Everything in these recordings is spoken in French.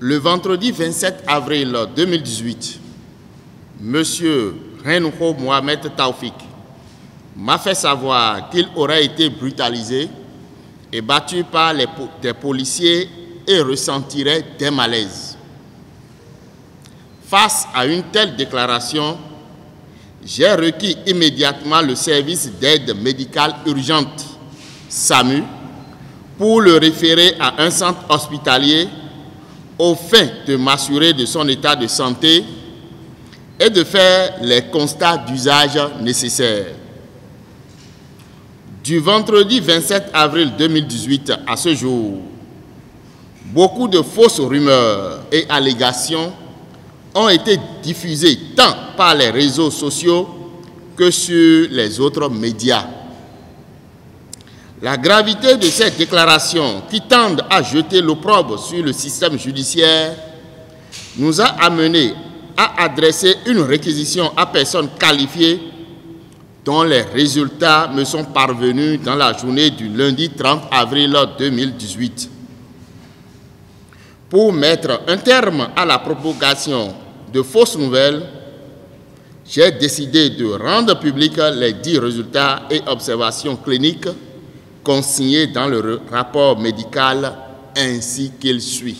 Le vendredi 27 avril 2018, M. Renouho Mohamed Taoufik m'a fait savoir qu'il aurait été brutalisé et battu par des policiers et ressentirait des malaises. Face à une telle déclaration, j'ai requis immédiatement le service d'aide médicale urgente, SAMU, pour le référer à un centre hospitalier au fin de m'assurer de son état de santé et de faire les constats d'usage nécessaires. Du vendredi 27 avril 2018 à ce jour, beaucoup de fausses rumeurs et allégations ont été diffusées tant par les réseaux sociaux que sur les autres médias. La gravité de ces déclarations qui tendent à jeter l'opprobre sur le système judiciaire nous a amenés à adresser une réquisition à personnes qualifiées dont les résultats me sont parvenus dans la journée du lundi 30 avril 2018. Pour mettre un terme à la propagation de fausses nouvelles, j'ai décidé de rendre publics les 10 résultats et observations cliniques consignés dans le rapport médical ainsi qu'il suit.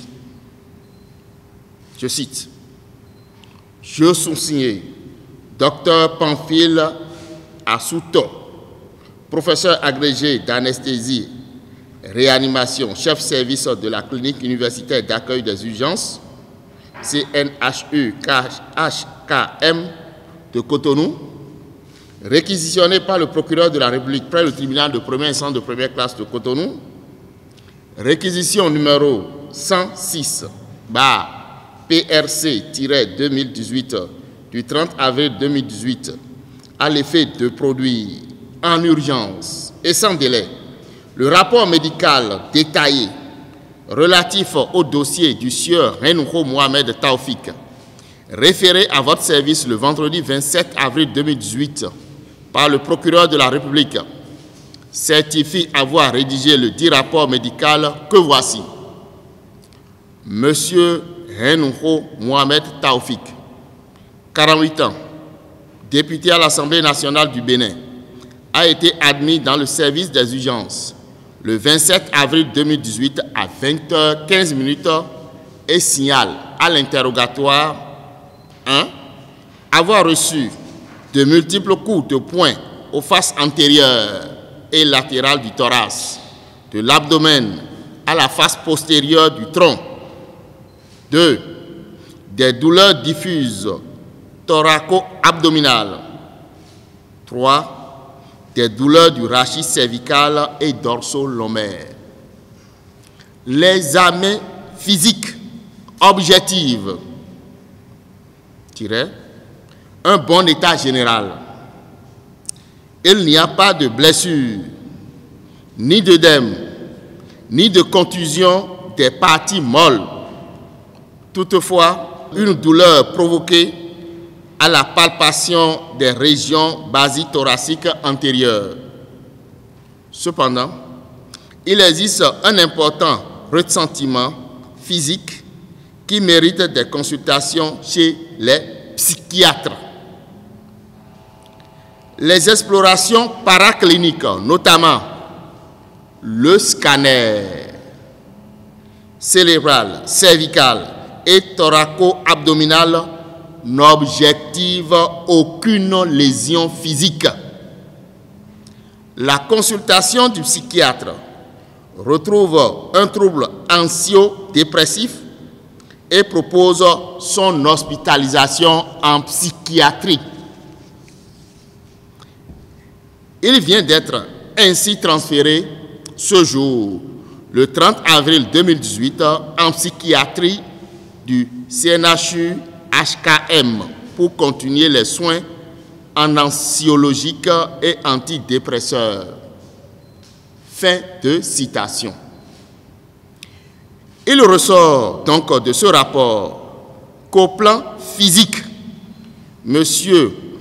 Je cite. Je sous-signe Dr Pamphile Assouto, professeur agrégé d'anesthésie, réanimation, chef service de la clinique universitaire d'accueil des urgences, CNHU-KHKM de Cotonou, réquisitionné par le procureur de la République près le tribunal de première instance de première classe de Cotonou, réquisition numéro 106/PRC-2018 du 30 avril 2018 à l'effet de produire en urgence et sans délai le rapport médical détaillé relatif au dossier du sieur Renouho Mohamed Taoufik, référé à votre service le vendredi 27 avril 2018 par le procureur de la République, certifie avoir rédigé le dit rapport médical que voici. Monsieur Renouho Mohamed Taoufik, 48 ans, député à l'Assemblée nationale du Bénin, a été admis dans le service des urgences le 27 avril 2018 à 20h15 et signale à l'interrogatoire 1. Avoir reçu de multiples coups de poing aux faces antérieures et latérales du thorax, de l'abdomen à la face postérieure du tronc. 2. Des douleurs diffuses thoraco-abdominales. 3. Des douleurs du rachis cervical et dorso-lombaire. L'examen physique objectif. Un bon état général. Il n'y a pas de blessure, ni d'œdème, ni de contusion des parties molles. Toutefois, une douleur provoquée à la palpation des régions basithoraciques antérieures. Cependant, il existe un important ressentiment physique qui mérite des consultations chez les psychiatres. Les explorations paracliniques, notamment le scanner cérébral, cervical et thoraco-abdominal, n'objective aucune lésion physique. La consultation du psychiatre retrouve un trouble anxio-dépressif et propose son hospitalisation en psychiatrie. Il vient d'être ainsi transféré ce jour, le 30 avril 2018, en psychiatrie du CNHU-HKM pour continuer les soins en anxiologique et antidépresseurs. Fin de citation. Il ressort donc de ce rapport qu'au plan physique, M.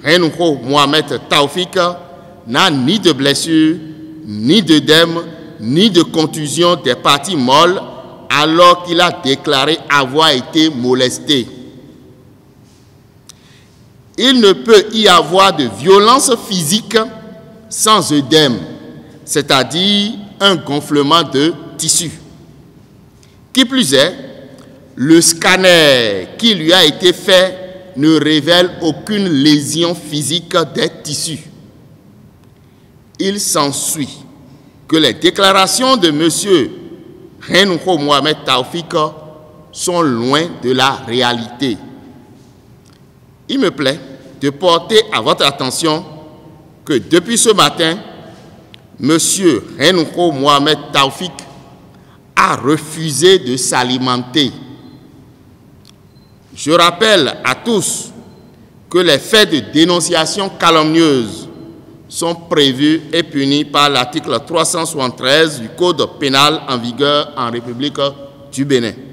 Renouho Mohamed Taoufik n'a ni de blessure, ni d'œdème, ni de contusion des parties molles alors qu'il a déclaré avoir été molesté. Il ne peut y avoir de violence physique sans œdème, c'est-à-dire un gonflement de tissu. Qui plus est, le scanner qui lui a été fait ne révèle aucune lésion physique des tissus. Il s'ensuit que les déclarations de M. Renouho Mohamed Taoufik sont loin de la réalité. Il me plaît de porter à votre attention que depuis ce matin, M. Renouho Mohamed Taoufik a refusé de s'alimenter. Je rappelle à tous que les faits de dénonciation calomnieuse sont prévus et punis par l'article 373 du Code pénal en vigueur en République du Bénin.